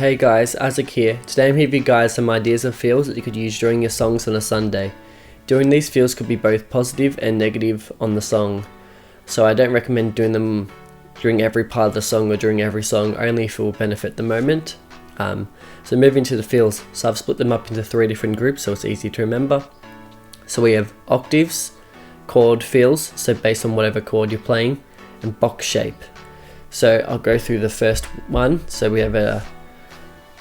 Hey guys, Isaac here. Today I'm here with you guys some ideas of feels that you could use during your songs on a Sunday. Doing these feels could be both positive and negative on the song, so I don't recommend doing them during every part of the song or during every song, only if it will benefit the moment. So moving to the feels, so I've split them up into 3 different groups so it's easy to remember. So we have octaves, chord feels, so based on whatever chord you're playing, and box shape. So I'll go through the first one. So we have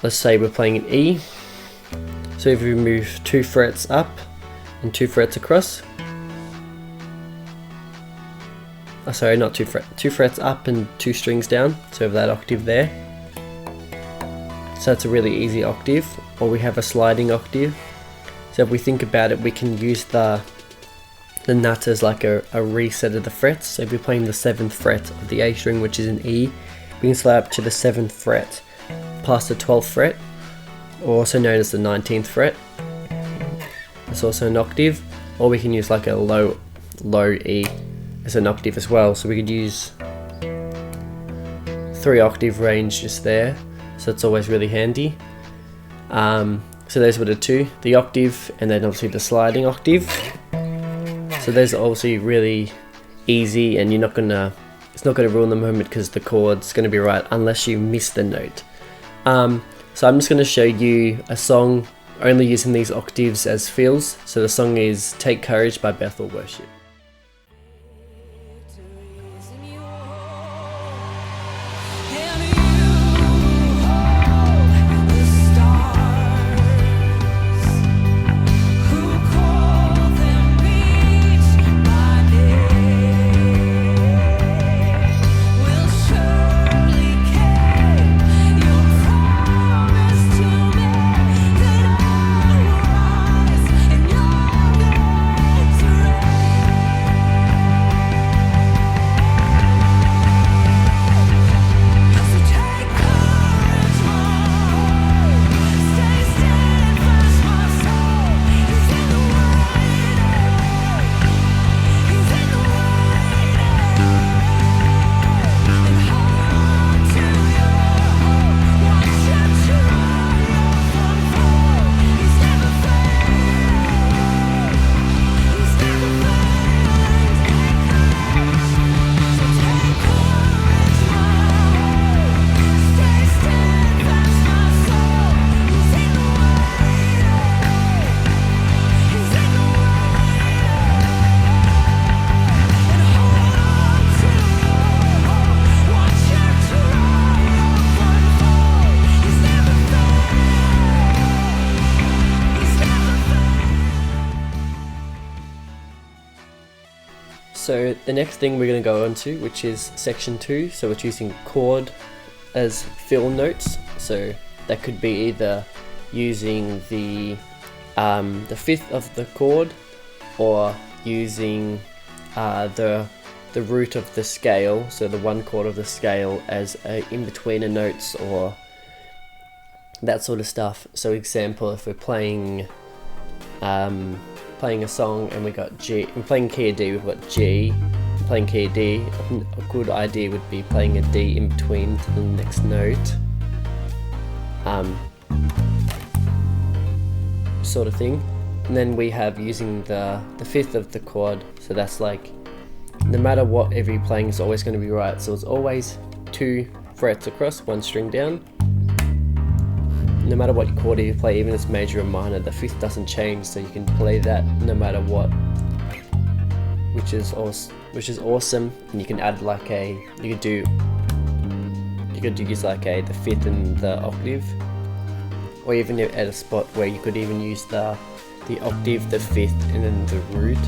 let's say we're playing an E. So if we move 2 frets up and 2 frets across. Oh, sorry, not 2 frets. 2 frets up and 2 strings down. So we have that octave there. So that's a really easy octave. Or we have a sliding octave. So if we think about it, we can use the nut as like a reset of the frets. So if you're playing the 7th fret of the A string, which is an E, we can slide up to the 7th fret past the 12th fret, or also known as the 19th fret. It's also an octave, or we can use like a low E as an octave as well. So we could use 3 octave range just there, so it's always really handy. So those were the 2, the octave and then obviously the sliding octave. So those are obviously really easy, and it's not gonna ruin the moment because the chord's gonna be right unless you miss the note. So I'm just going to show you a song only using these octaves as feels. So the song is Take Courage by Bethel Worship. So the next thing we're going to go on to, which is section 2, so it's using chord as fill notes. So that could be either using the 5th of the chord, or using the root of the scale, so the 1 chord of the scale as in between notes or that sort of stuff. So example, if we're playing a song and we got G, we're playing key of D, we've got G, playing key of D, a good idea would be playing a D in between to the next note, sort of thing. And then we have using the 5th of the chord, so that's like, no matter whatever you're playing, it's always going to be right, so it's always 2 frets across, 1 string down. No matter what chord you play, even if it's major or minor, the 5th doesn't change, so you can play that no matter what, which is awesome. And you can add like you could use like the 5th and the octave, or even at a spot where you could even use the octave, the 5th, and then the root.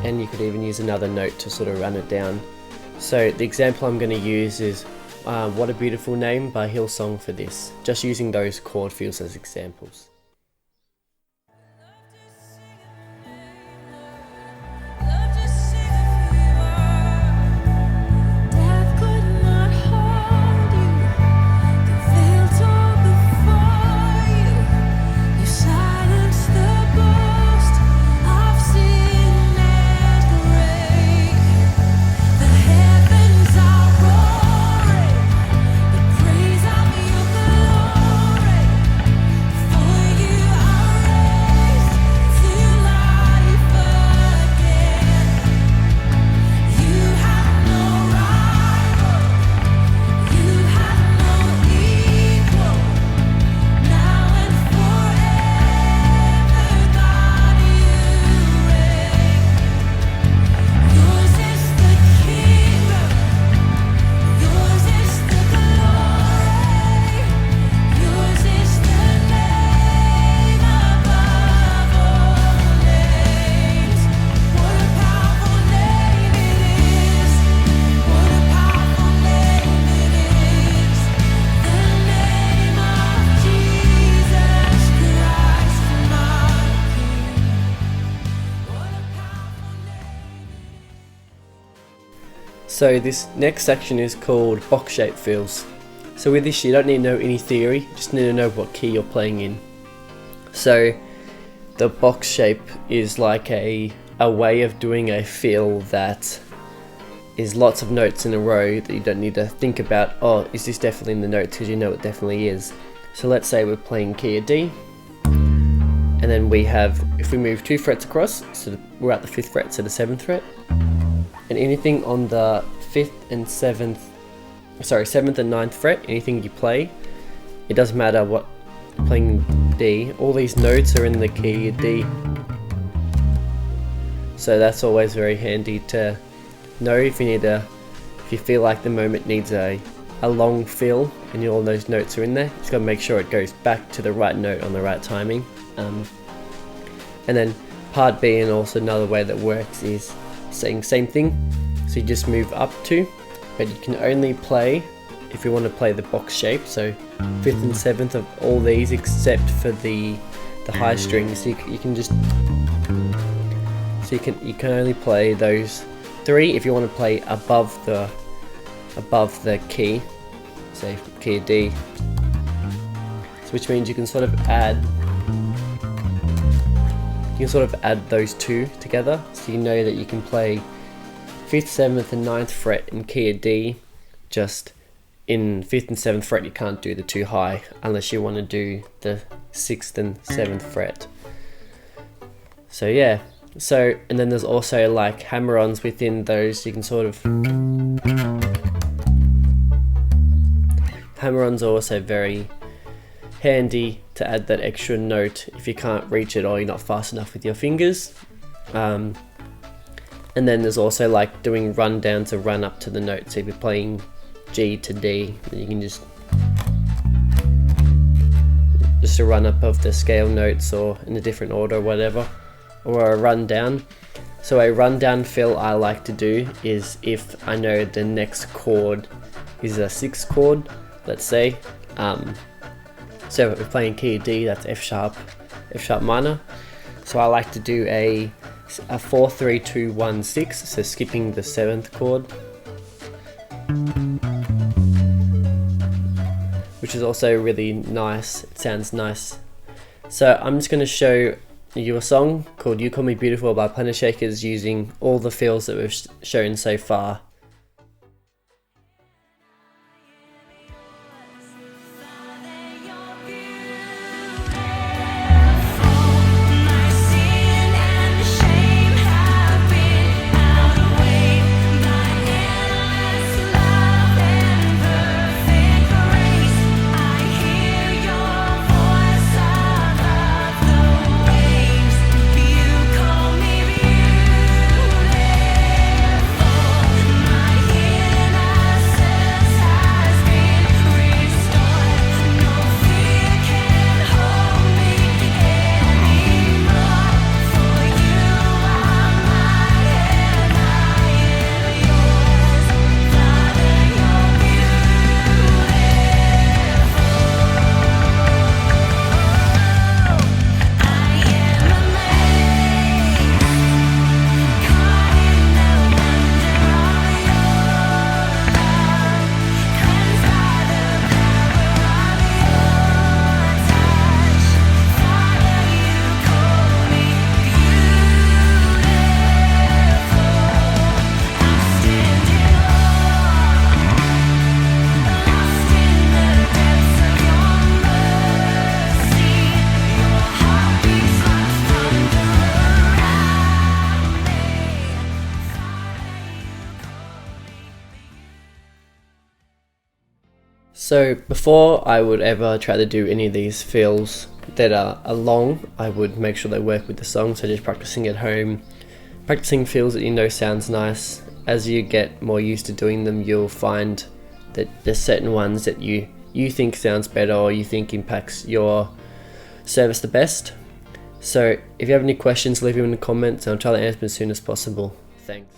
And you could even use another note to sort of run it down. So the example I'm going to use is What a Beautiful Name by Hillsong for this, just using those chord feels as examples. So this next section is called box shape fills. So with this you don't need to know any theory, you just need to know what key you're playing in. So the box shape is like a way of doing a fill that is lots of notes in a row that you don't need to think about, oh, is this definitely in the notes, because you know it definitely is. So let's say we're playing key of D, and then we have, if we move 2 frets across, so we're at the 5th fret, so the 7th fret, and anything on the 5th and 7th, sorry, 7th and 9th fret, anything you play, it doesn't matter what you're playing D, all these notes are in the key of D. So that's always very handy to know if you feel like the moment needs a long fill and all those notes are in there. You just gotta make sure it goes back to the right note on the right timing. And then part B, and also another way that works, is saying same thing. So you just move up 2, but you can only play if you want to play the box shape. So 5th and 7th of all these except for the high strings. So you can just you can only play those 3 if you want to play above the key, say key of D. So which means you can sort of add those 2 together, so you know that you can play 5th, 7th and 9th fret in key of D. Just in 5th and 7th fret you can't do the 2 high unless you want to do the 6th and 7th fret. So yeah, and then there's also like hammer-ons within those. You can sort of, hammer-ons are also very handy to add that extra note if you can't reach it or you're not fast enough with your fingers. And then there's also like doing run down to run up to the note. So if you're playing G to D, then you can just a run up of the scale notes or in a different order or whatever, or a run down. So a run down fill I like to do is if I know the next chord is a 6th chord, let's say. So if we're playing key of D, that's F sharp minor. So I like to do a 4, 3, 2, 1, 6, so skipping the 7th chord, which is also really nice. It sounds nice. So I'm just going to show you a song called You Call Me Beautiful by Planetshakers using all the fills that we've shown so far. So before I would ever try to do any of these fills that are long, I would make sure they work with the song. So just practicing at home, practicing fills that you know sounds nice. As you get more used to doing them, you'll find that there's certain ones that you think sounds better or you think impacts your service the best. So if you have any questions, leave them in the comments and I'll try to answer them as soon as possible. Thanks.